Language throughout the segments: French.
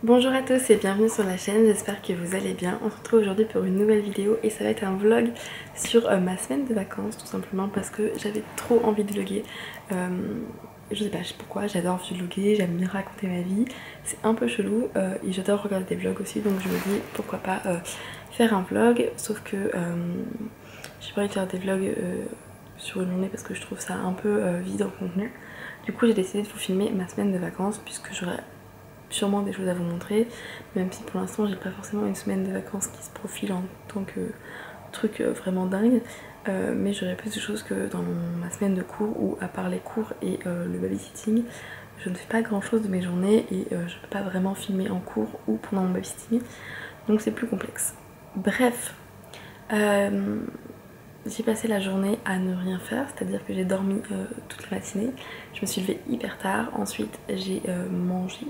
Bonjour à tous et bienvenue sur la chaîne, j'espère que vous allez bien. On se retrouve aujourd'hui pour une nouvelle vidéo et ça va être un vlog sur ma semaine de vacances, tout simplement parce que j'avais trop envie de vlogger. Je sais pas pourquoi, j'adore vlogger, j'aime bien raconter ma vie, c'est un peu chelou et j'adore regarder des vlogs aussi, donc je me dis pourquoi pas faire un vlog, sauf que j'ai pas envie de faire des vlogs sur une journée parce que je trouve ça un peu vide en contenu. Du coup j'ai décidé de vous filmer ma semaine de vacances puisque j'aurais sûrement des choses à vous montrer, même si pour l'instant j'ai pas forcément une semaine de vacances qui se profile en tant que truc vraiment dingue, mais j'aurais plus de choses que dans ma semaine de cours où à part les cours et le babysitting je ne fais pas grand chose de mes journées et je peux pas vraiment filmer en cours ou pendant mon babysitting, donc c'est plus complexe. Bref, j'ai passé la journée à ne rien faire, c'est-à-dire que j'ai dormi toute la matinée, je me suis levée hyper tard, ensuite j'ai mangé.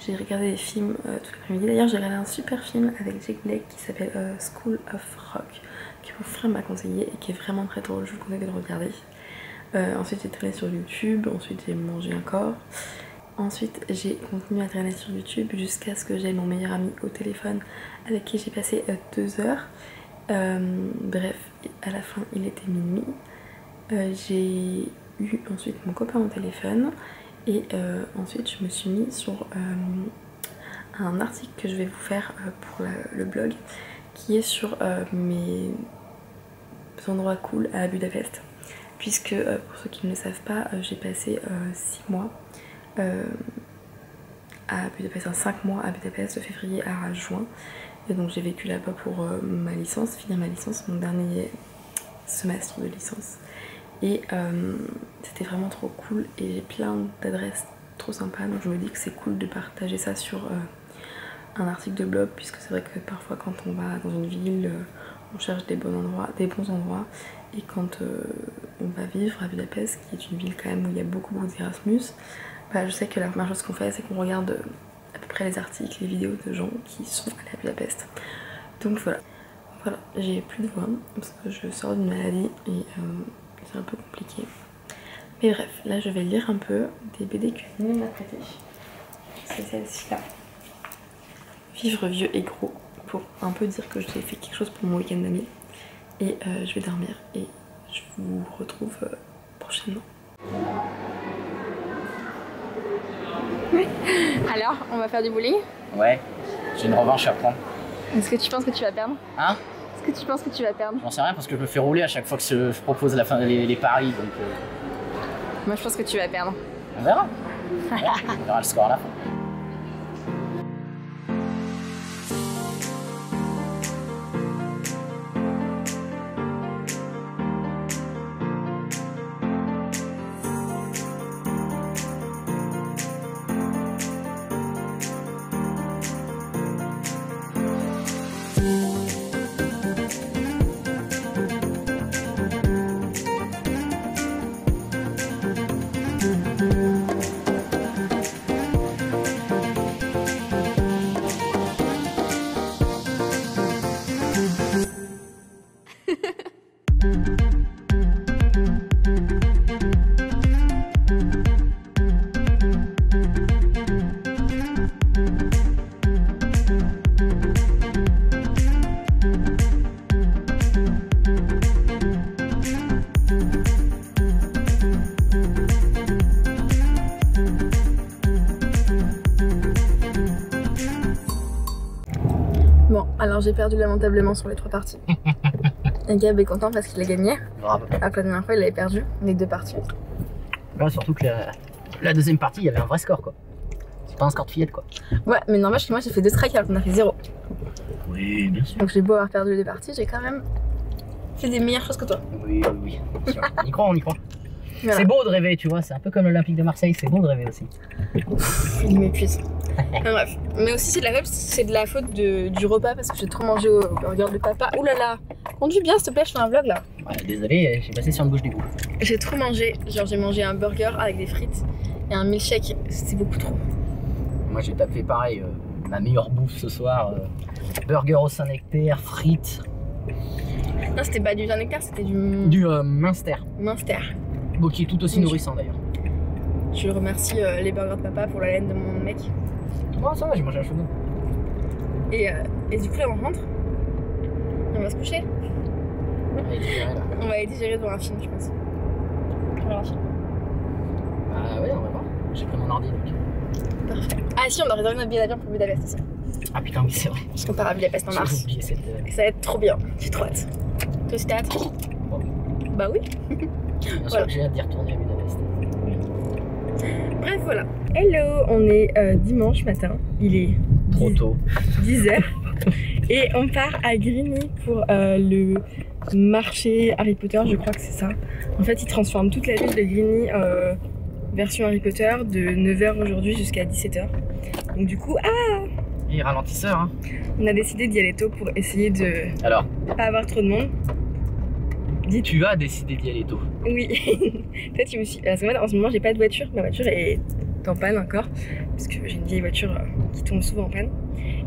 J'ai regardé des films toute l'après-midi. D'ailleurs j'ai regardé un super film avec Jack Black qui s'appelle School of Rock, que mon frère m'a conseillé et qui est vraiment très drôle, je vous conseille de le regarder. Ensuite j'ai traîné sur YouTube, ensuite j'ai mangé encore. Ensuite j'ai continué à traîner sur YouTube jusqu'à ce que j'aie mon meilleur ami au téléphone avec qui j'ai passé 2 heures. Bref, à la fin il était minuit. J'ai eu ensuite mon copain au téléphone. Et ensuite je me suis mis sur un article que je vais vous faire pour le blog qui est sur mes endroits cool à Budapest, puisque pour ceux qui ne le savent pas, j'ai passé 6 mois à Budapest, 5 mois à Budapest de février à juin, et donc j'ai vécu là-bas pour ma licence, finir ma licence, mon dernier semestre de licence. Et c'était vraiment trop cool et j'ai plein d'adresses trop sympas, donc je me dis que c'est cool de partager ça sur un article de blog, puisque c'est vrai que parfois quand on va dans une ville on cherche des bons endroits, et quand on va vivre à Budapest, qui est une ville quand même où il y a beaucoup d'Erasmus, bah, je sais que la première chose qu'on fait c'est qu'on regarde à peu près les articles, les vidéos de gens qui sont allés à Budapest. Donc voilà, j'ai plus de voix parce que je sors d'une maladie et c'est un peu compliqué. Mais bref, là je vais lire un peu des BD que Nina m'a prêté. C'est celle-ci là. Vivre vieux et gros, pour un peu dire que j'ai fait quelque chose pour mon week-end d'amis. Et je vais dormir et je vous retrouve prochainement. Alors, on va faire du bowling? Ouais, j'ai une revanche à prendre. Est-ce que tu penses que tu vas perdre? Hein? Est-ce que tu penses que tu vas perdre? J'en sais rien parce que je me fais rouler à chaque fois que je propose les paris, donc... Moi je pense que tu vas perdre. On verra. Ouais, on verra le score à la fin. Bon, alors j'ai perdu lamentablement sur les 3 parties. Et Gab est content parce qu'il a gagné. Bravo. Alors que la dernière fois il avait perdu les 2 parties. Là, surtout que la deuxième partie, il y avait un vrai score, quoi. C'est pas un score de fillette, quoi. Ouais, mais n'empêche que moi j'ai fait 2 strikes alors qu'on a fait 0. Oui, bien sûr. Donc j'ai beau avoir perdu les 2 parties, j'ai quand même fait des meilleures choses que toi. Oui. On y croit, on y croit. Voilà. C'est beau de rêver, tu vois, c'est un peu comme l'Olympique de Marseille, c'est beau de rêver aussi. Il m'épuise. Bref. Mais aussi c'est de la faute du repas parce que j'ai trop mangé au burger de papa. Ouh là là, conduis bien s'il te plaît, je fais un vlog là. Ouais, désolé, j'ai passé sur une bouche d'égout. J'ai trop mangé, genre j'ai mangé un burger avec des frites et un milkshake, c'était beaucoup trop. Moi j'ai tapé pareil, ma meilleure bouffe ce soir, burger au Saint-Nectaire, frites. Non, c'était pas du Saint-Nectaire, c'était du Munster. Munster. Bon, qui est tout aussi nourrissant d'ailleurs. Je remercie les burgers de papa pour la laine de mon mec. Moi, ça va, j'ai mangé un chaudron. Et du coup, là, on rentre. On va se coucher. Elle est digérée, là. On va aller digérer devant un film, je pense. On va voir un film. Ah ouais, on va voir. J'ai pris mon ordi donc. Parfait. Ah si, on a réservé notre billet d'avion pour Budapest aussi. Ah putain, oui, c'est vrai. Parce qu'on part à Budapest en J'ai mars. oublié cette. Et ça va être trop bien. J'ai trop hâte. Toi aussi, t'as hâte? Bah oui. Bien sûr Voilà. que j'ai hâte d'y retourner à Budapest. Bref, voilà. Hello, on est dimanche matin. Il est Trop tôt. 10h. Et on part à Grigny pour le marché Harry Potter, je crois que c'est ça. En fait, ils transforment toute la ville de Grigny version Harry Potter de 9h aujourd'hui jusqu'à 17h. Donc du coup, Et ralentisseur, hein. on a décidé d'y aller tôt pour essayer de Alors, pas avoir trop de monde. tu as décidé d'y aller tôt. Oui. En fait, je me suis... Parce que moi, en ce moment, j'ai pas de voiture. Ma voiture est en panne encore. Parce que j'ai une vieille voiture qui tombe souvent en panne.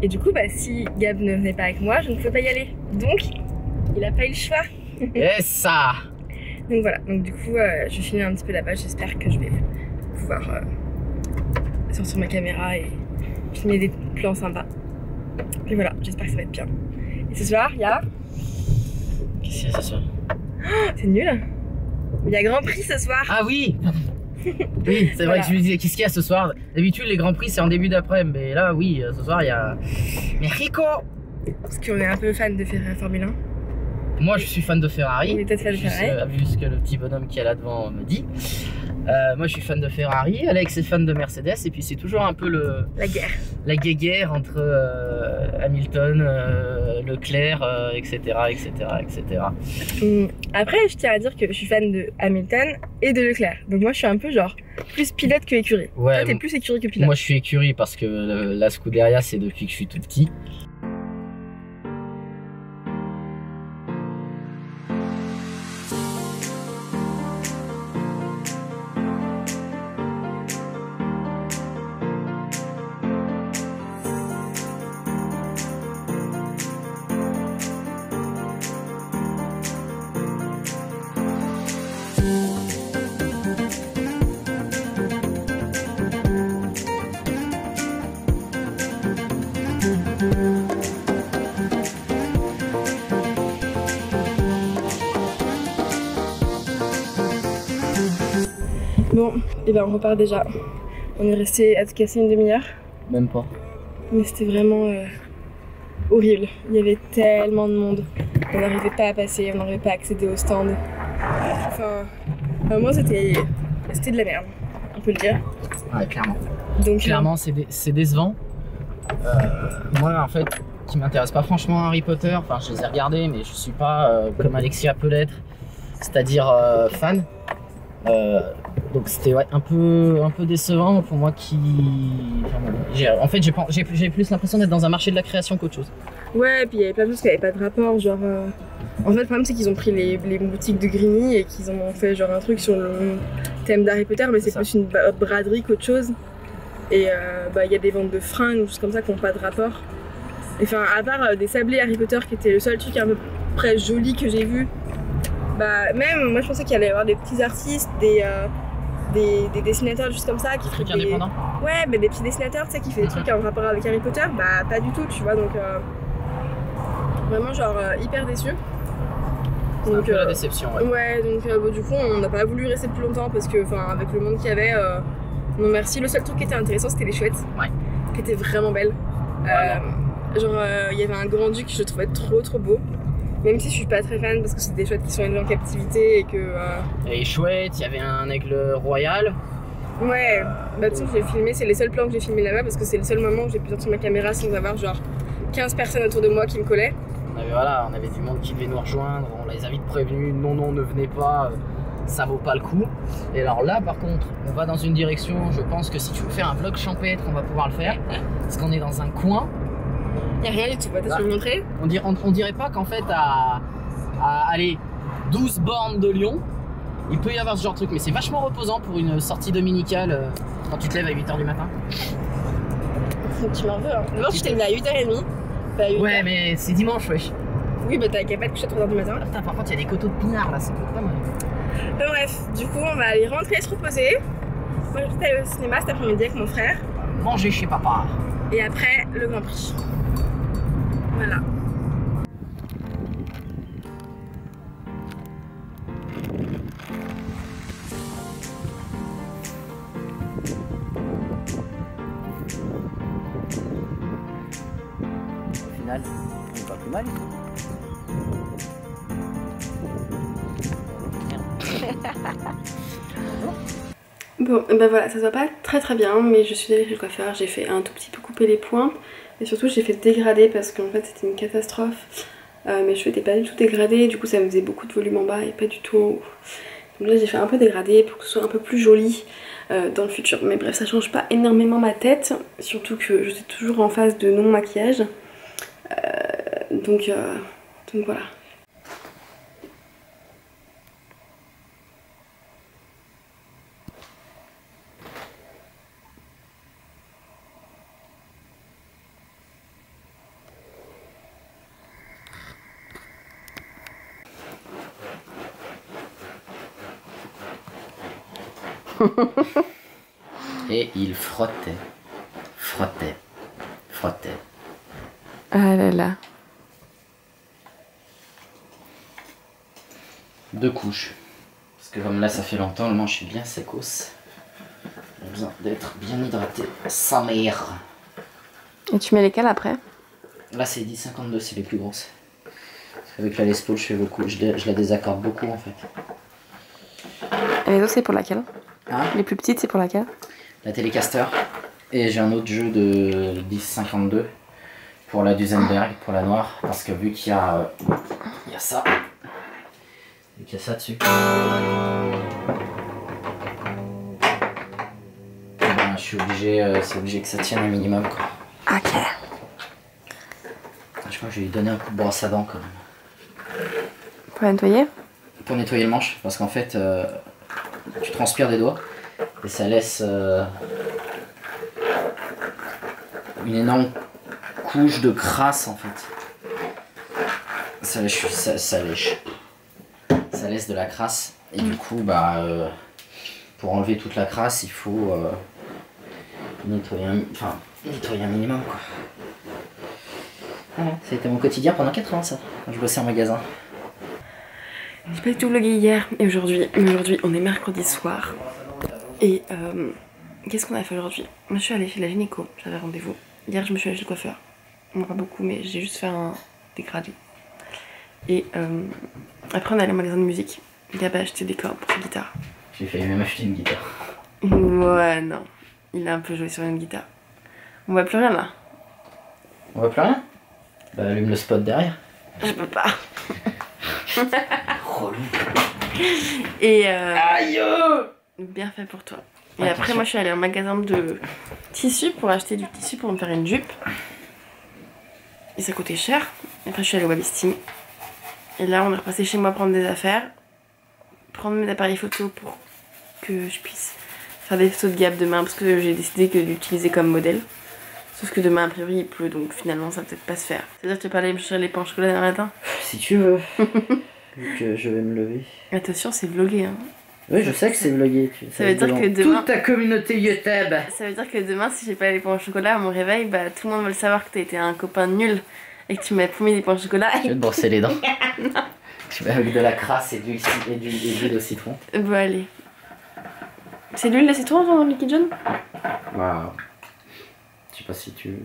Et du coup, bah, si Gab ne venait pas avec moi, je ne pouvais pas y aller. Donc, il a pas eu le choix. Et ça. Donc voilà. Donc du coup, je finis un petit peu là-bas. J'espère que je vais pouvoir sortir ma caméra et filmer des plans sympas. Et voilà, j'espère que ça va être bien. Et ce soir, il y a... Qu'est-ce qu'il y a ce soir? C'est nul. Il y a Grand Prix ce soir. Ah oui. Oui, c'est vrai Voilà. que je me disais, qu'est-ce qu'il y a ce soir? D'habitude, les Grands Prix, c'est en début d'après-midi. Mais là, oui, ce soir, il y a... Mexico. Parce qu'on est un peu fan de Formule 1. Moi, je suis fan de Ferrari. Il est peut-être fan de Ferrari. Vu ce que le petit bonhomme qui est là devant me dit. Moi, je suis fan de Ferrari. Alex est fan de Mercedes. Et puis, c'est toujours un peu La guerre. la guéguerre entre Hamilton, Leclerc, etc., etc., etc. Après, je tiens à dire que je suis fan de Hamilton et de Leclerc. Donc moi, je suis un peu genre plus pilote que écurie. Ouais, Toi, t'es plus écurie que pilote. moi, je suis écurie parce que la Scuderia, c'est depuis que je suis tout petit. Bon, et ben on repart déjà. On est resté à se casser une demi-heure. Même pas. Mais c'était vraiment horrible. Il y avait tellement de monde. On n'arrivait pas à passer, on n'arrivait pas à accéder au stand. Enfin moi, c'était de la merde, on peut le dire. Ouais, clairement. Donc, Clairement, c'est décevant. Moi, en fait, qui m'intéresse pas franchement à Harry Potter, enfin, je les ai regardés, mais je suis pas comme Alexia peut l'être, c'est-à-dire fan. Donc c'était ouais, un peu décevant pour moi qui... Enfin, en fait, j'ai plus l'impression d'être dans un marché de la création qu'autre chose. ouais, puis il y avait plein de choses qui n'avaient pas de rapport, genre... En fait, le problème, c'est qu'ils ont pris les boutiques de Grigny et qu'ils ont fait genre un truc sur le thème d'Harry Potter, mais c'est Ça. plus une braderie qu'autre chose. Et il y a des ventes de fringues ou choses comme ça qui n'ont pas de rapport. Enfin, à part des sablés Harry Potter qui était le seul truc à peu près joli que j'ai vu, bah même moi je pensais qu'il allait y avoir des petits artistes, des dessinateurs, juste comme ça, qui feraient Truc indépendant. Ouais, mais des petits dessinateurs, tu sais, qui fait des trucs en rapport avec Harry Potter, bah pas du tout, tu vois, donc vraiment genre hyper déçu. C'est un peu la déception, ouais. Ouais, donc bon, du coup on n'a pas voulu rester plus longtemps parce que, enfin, avec le monde qu'il y avait, non merci. Le seul truc qui était intéressant c'était les chouettes, Ouais. qui étaient vraiment belles. Genre il y avait un grand duc que je trouvais trop beau. Même si je suis pas très fan parce que c'est des chouettes qui sont élevées en captivité et que... Et chouette, il y avait un aigle royal. Ouais, bah tu sais, j'ai filmé, c'est les seuls plans que j'ai filmé là-bas parce que c'est le seul moment où j'ai pu sortir ma caméra sans avoir genre 15 personnes autour de moi qui me collaient. On avait du monde qui devait nous rejoindre, on les a vite prévenus, non, ne venez pas, ça vaut pas le coup. Et alors là, par contre, on va dans une direction, je pense que si tu veux faire un vlog champêtre, on va pouvoir le faire, parce qu'on est dans un coin. Y'a rien du tout, bah, t'as su me montrer? On dirait pas qu'en fait, à aller 12 bornes de Lyon, il peut y avoir ce genre de truc, mais c'est vachement reposant pour une sortie dominicale quand tu te lèves à 8h du matin. Tu m'en veux, hein. D'abord, je t'ai levé à 8h30. Bah, 8h. Ouais, mais c'est dimanche, wesh. Oui, bah t'as qu'à pas te coucher à 3h du matin. Putain, par contre, il y a des coteaux de pinard là, c'est pas mal. Bah, bref, du coup, on va aller rentrer et se reposer. Moi, je vais aller au cinéma cet après-midi avec mon frère. Manger chez papa. Et après, le Grand Prix. Voilà. Au final, on est pas plus mal. Bon, ben voilà, ça se voit pas très bien, mais je suis allée chez le coiffeur, j'ai fait un tout petit peu couper les pointes, et surtout j'ai fait dégrader parce qu'en fait c'était une catastrophe. Mes cheveux étaient pas du tout dégradés, du coup ça me faisait beaucoup de volume en bas et pas du tout en haut. Donc là j'ai fait un peu dégradé pour que ce soit un peu plus joli dans le futur. Mais bref, ça change pas énormément ma tête, surtout que je suis toujours en phase de non maquillage. Donc voilà. Et il frottait, frottait, frottait. Ah là là. 2 couches. Parce que comme là ça fait longtemps, le manche est bien secos. J'ai besoin d'être bien hydraté. Sa mère. Et tu mets lesquelles après? Là c'est 10,52, c'est les plus grosses. Avec la Les Paul, je fais beaucoup, je la désaccorde beaucoup en fait. Et les autres c'est pour laquelle? Hein? Les plus petites c'est pour laquelle? La Telecaster. Et j'ai un autre jeu de 10,52 pour la Duesenberg, pour la noire. Parce que vu qu'il y a ça. Vu qu'il y a ça dessus. Ben, je suis obligé, c'est obligé que ça tienne un minimum quoi. Ok. Je crois que je vais lui donner un coup de brosse à dents quand même. Pour la nettoyer? Pour nettoyer le manche, parce qu'en fait, tu transpires des doigts et ça laisse une énorme couche de crasse en fait. Ça laisse de la crasse et du coup, bah, pour enlever toute la crasse, il faut nettoyer un minimum quoi. Voilà, ça a été mon quotidien pendant 4 ans ça, quand je bossais en magasin. J'ai pas du tout vlogué hier et aujourd'hui. Aujourd'hui on est mercredi soir. Et qu'est-ce qu'on a fait aujourd'hui? Moi je suis allée chez la gynéco, j'avais rendez-vous. Hier je me suis allée chez le coiffeur. Bon, pas beaucoup mais j'ai juste fait un dégradé. Et après on est allé au magasin de musique. Gab a acheté des cordes pour sa guitare. J'ai failli même acheter une guitare. Ouais non, il a un peu joué sur une guitare. On voit plus rien là. On voit plus rien? Bah allume le spot derrière. Je peux pas. Relou. Et Aïe! bien fait pour toi. Et après moi je suis allée au magasin de tissus pour acheter du tissu pour me faire une jupe. Et ça coûtait cher. Et après je suis allée au Webistim. Et là on est repassé chez moi prendre des affaires. Prendre mes appareils photo pour que je puisse faire des photos de Gab demain. Parce que j'ai décidé de l'utiliser comme modèle. Sauf que demain a priori il pleut donc finalement ça va peut-être pas se faire. C'est-à-dire que tu vas pas aller me chercher les pains au chocolat demain matin? Si tu veux. Vu que je vais me lever. Attention c'est vlogué hein. Oui je sais que c'est vlogué. Ça veut dire que demain... toute ta communauté YouTube. Ça veut dire que demain si j'ai pas les pains au chocolat à mon réveil, bah tout le monde va le savoir que t'as été un copain nul. Et que tu m'as promis des pains au chocolat. Je vais te brosser les dents. Tu mets avec de la crasse et de l'huile au citron. Bon allez. C'est l'huile de citron dans le liquide jaune? Waouh. Je sais pas si tu...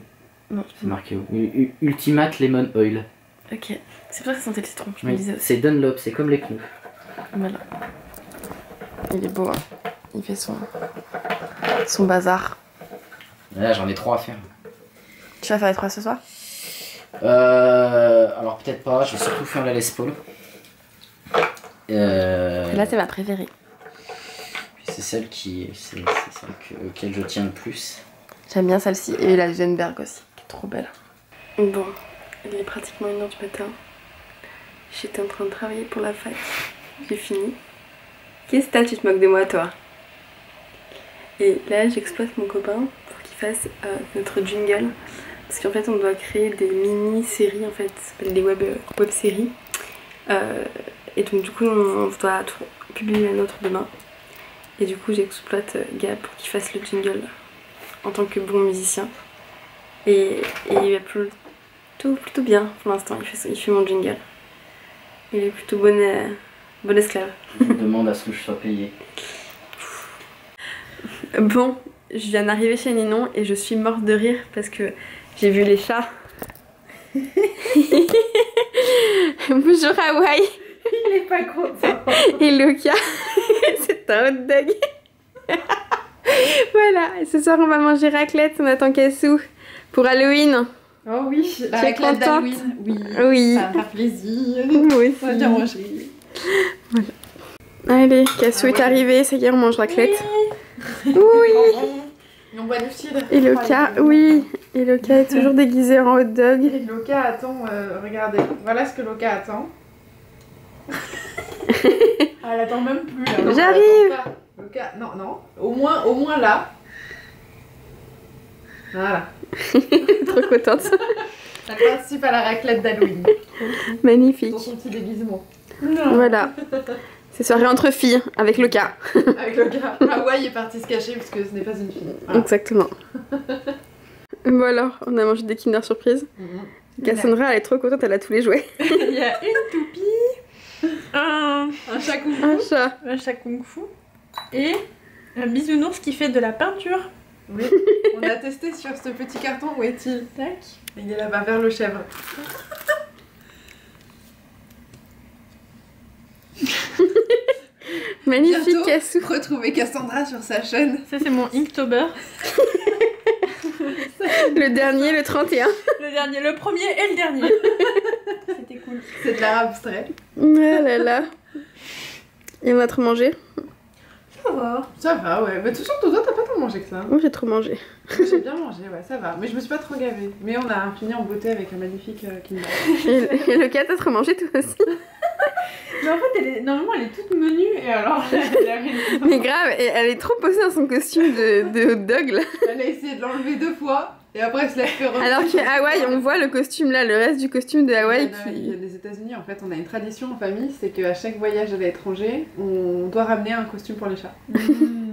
Non. C'est marqué où? Ultimate Lemon Oil. Ok. C'est pour ça que ça sentait le citron, je me Oui, disais aussi. c'est Dunlop, c'est comme les pneus. Voilà. Il est beau hein. Il fait son bazar. Là j'en ai 3 à faire. Tu vas faire les 3 ce soir? Alors peut-être pas, je vais surtout faire la Les Paul. Là c'est ma préférée. C'est celle auquel je tiens le plus. J'aime bien celle-ci et la Duesenberg aussi, qui est trop belle. Bon, il est pratiquement 1h du matin. J'étais en train de travailler pour la fac. J'ai fini. Qu'est-ce que t'as, tu te moques de moi toi? Et là j'exploite mon copain pour qu'il fasse notre jingle. Parce qu'en fait on doit créer des mini-séries en fait, ça s'appelle des web séries. Et donc du coup on doit publier la nôtre demain. Et du coup j'exploite Gab pour qu'il fasse le jingle en tant que bon musicien. Et il va plutôt bien pour l'instant, il fait mon jingle. Il est plutôt bon esclave. Je demande à ce que je sois payé. Bon, je viens d'arriver chez Ninon et je suis morte de rire parce que j'ai vu les chats. Bonjour Hawaii. Il est pas content. Et Luca, c'est un hot dog. Voilà, et ce soir on va manger raclette, on attend Cassou pour Halloween. Oh oui, la Tu es raclette contente? d'Halloween. Oui. Oui. Ça va faire plaisir. Moi aussi. On va bien manger. Allez, Cassou est arrivé, ça y est, on mange raclette. Oui. Et on boit du cidre. Et Luca, oui. Et Luca est toujours déguisé en hot dog. Et Loka attend, regardez, voilà ce que Loka attend. Ah, elle attend même plus là. Non, J'arrive. elle attend pas. Loka, non, non, au moins là. Voilà. Trop contente. Elle participe à la raclette d'Halloween. Magnifique. Dans son petit déguisement. Voilà. C'est soirée entre filles avec Luca. Avec Loka. Hawaii est partie se cacher parce que ce n'est pas une fille. Voilà. Exactement. Bon alors, on a mangé des Kinder Surprise. Cassandra, elle est trop contente, elle a tous les jouets. Il y a une toupie, un chat kung fu, Un chat. un chat kung fu et un bisounours qui fait de la peinture. Oui, on a testé sur ce petit carton. Où est-il? Tac. Il est là-bas vers le chèvre. Magnifique Bientôt, Cassou. retrouver Cassandra sur sa chaîne. Ça c'est mon Inktober. Le dernier, le 31. Le dernier, le premier et le dernier. C'était cool. C'est de l'art abstrait. Oh là là. Et on va trop manger. Ça va. Ça va, ouais. Mais toujours, toi, t'as pas tant mangé que ça. Moi j'ai trop mangé. J'ai bien mangé, ouais, ça va. Mais je me suis pas trop gavée. Mais on a fini en beauté avec un magnifique Kinder. Et Luca, t'as trop mangé toi aussi. Mais en fait, normalement elle est toute menue et alors Mais grave, et elle est trop posée dans son costume de hot dog là. Elle a essayé de l'enlever 2 fois. Et après, elle se l'a fait remettre. Alors qu'à Hawaï, on voit le costume là, le reste du costume de Hawaï qui. Les États-Unis, en fait, on a une tradition en famille, c'est qu'à chaque voyage à l'étranger, on doit ramener un costume pour les chats.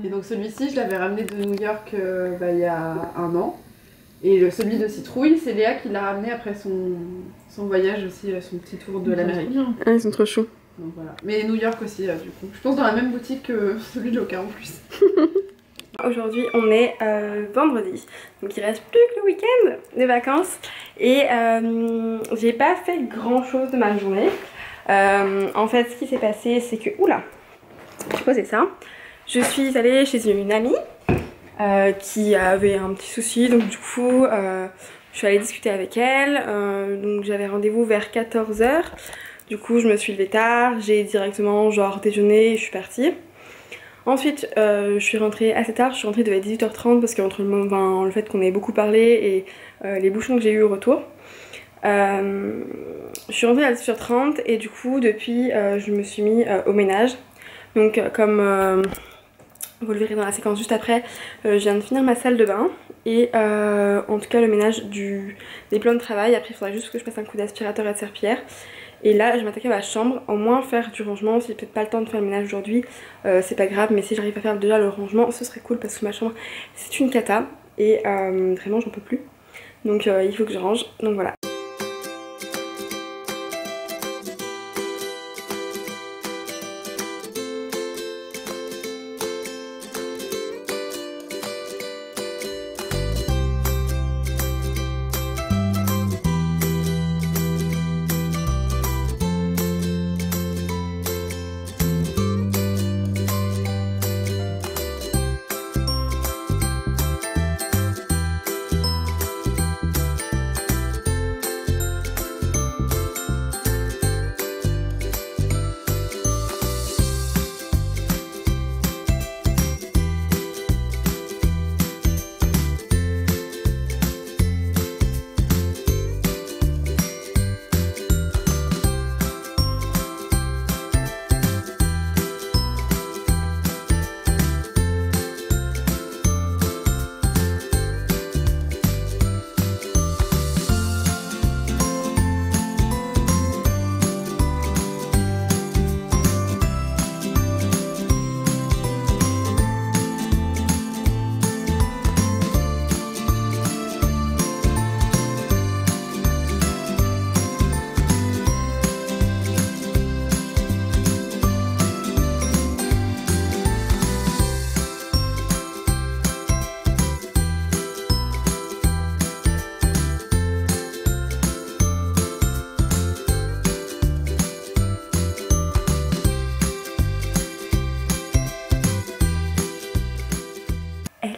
Et donc celui-ci, je l'avais ramené de New York il y a 1 an. Et celui de Citrouille, c'est Léa qui l'a ramené après son voyage aussi, son petit tour de l'Amérique. Ah, ils sont trop choux. Donc voilà. Mais New York aussi, du coup. Je pense dans la même boutique que celui de Loka en plus. Aujourd'hui, on est vendredi, donc il reste plus que le week-end des vacances et j'ai pas fait grand chose de ma journée. En fait, ce qui s'est passé, c'est que oula, j'ai posé ça. Je suis allée chez une amie qui avait un petit souci, donc du coup, je suis allée discuter avec elle. Donc j'avais rendez-vous vers 14 h. Du coup, je me suis levée tard, j'ai directement genre déjeuné et je suis partie. Ensuite, je suis rentrée assez tard, je suis rentrée de 18 h 30 parce qu'entre le fait qu'on ait beaucoup parlé et les bouchons que j'ai eu au retour, je suis rentrée à 18 h 30 et du coup, depuis, je me suis mis au ménage. Donc, comme vous le verrez dans la séquence juste après, je viens de finir ma salle de bain et en tout cas le ménage des plans de travail. Après, il faudra juste que je passe un coup d'aspirateur et de serpillière. Et là, je vais m'attaquer à ma chambre, au moins faire du rangement. Si j'ai peut-être pas le temps de faire le ménage aujourd'hui, c'est pas grave, mais si j'arrive à faire déjà le rangement, ce serait cool parce que ma chambre c'est une cata et vraiment j'en peux plus. Donc il faut que je range, donc voilà.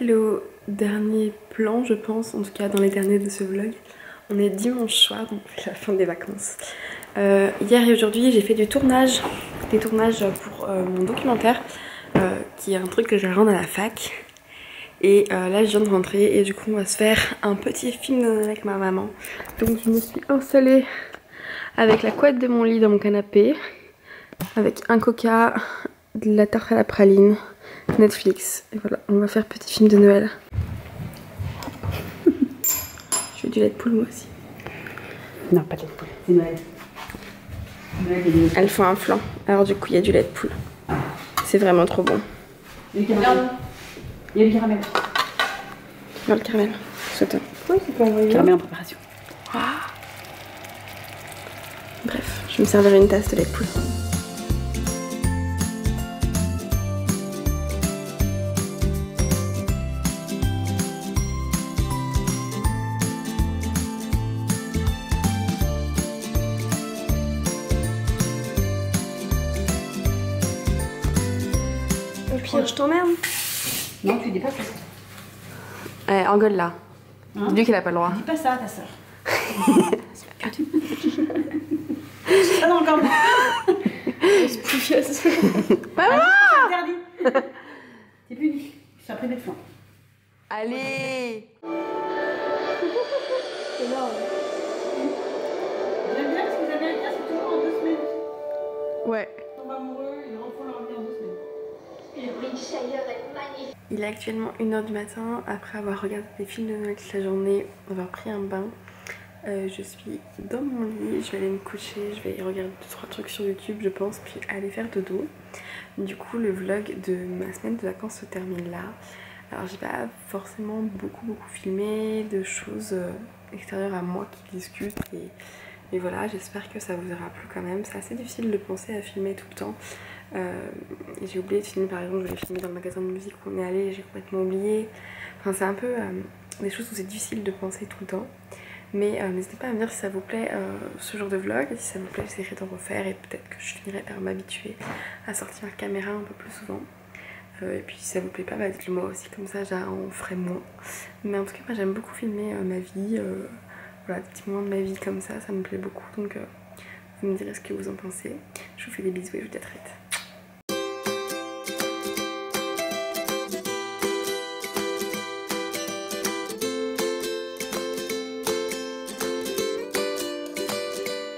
le dernier plan, je pense, en tout cas dans les derniers de ce vlog. On est dimanche soir, donc c'est la fin des vacances. Hier et aujourd'hui, j'ai fait des tournages pour mon documentaire, qui est un truc que je vais rendre à la fac. Et là, je viens de rentrer et du coup, on va se faire un petit film avec ma maman. Donc, je me suis installée avec la couette de mon lit dans mon canapé, avec un coca, de la tarte à la praline, Netflix. Et voilà, on va faire petit film de Noël. Je veux du lait de poule moi aussi. Non, pas de lait de poule, c'est Noël. Elles font un flan, alors du coup il y a du lait de poule. C'est vraiment trop bon. Il y a du caramel. Il y a du caramel. Dans le caramel, c'est top. Oui, c'est pas envoyé. Caramel en préparation. Bref, je me servirai une tasse de lait de poule. Au pire, je t'emmerde. Non, tu dis pas ça. Allez, engueule là. Hein? Dis-lui qu'elle a pas le droit. Dis pas ça à ta soeur. Ah non, encore moins. Maman! C'est interdit. C'est puni. Je suis après mettre fin. Allez! J'aime bien parce que les Américains, c'est toujours en 2 semaines. Ouais. Ils tombent amoureux, ils refont leur vie en 2 semaines. Le Wilshire est magnifique. Il est actuellement 1 h du matin, après avoir regardé des films de Noël toute la journée, avoir pris un bain. Je suis dans mon lit, je vais aller me coucher, je vais regarder 2-3 trucs sur YouTube je pense, puis aller faire dodo. Du coup le vlog de ma semaine de vacances se termine là. Alors j'ai pas forcément beaucoup filmé de choses extérieures à moi qui discutent et voilà, j'espère que ça vous aura plu quand même. C'est assez difficile de penser à filmer tout le temps. J'ai oublié de filmer, par exemple, je voulais filmer dans le magasin de musique où on est allé, j'ai complètement oublié. Enfin, c'est un peu des choses où c'est difficile de penser tout le temps. Mais n'hésitez pas à me dire si ça vous plaît ce genre de vlog. Et si ça vous plaît, j'essaierai d'en refaire et peut-être que je finirai par m'habituer à sortir ma caméra un peu plus souvent. Et puis si ça vous plaît pas, bah dites-le moi aussi, comme ça j'en ferai moins. Mais en tout cas, moi j'aime beaucoup filmer ma vie. Voilà, des petits moments de ma vie comme ça me plaît beaucoup. Donc vous me direz ce que vous en pensez. Je vous fais des bisous et je vous dis à très vite.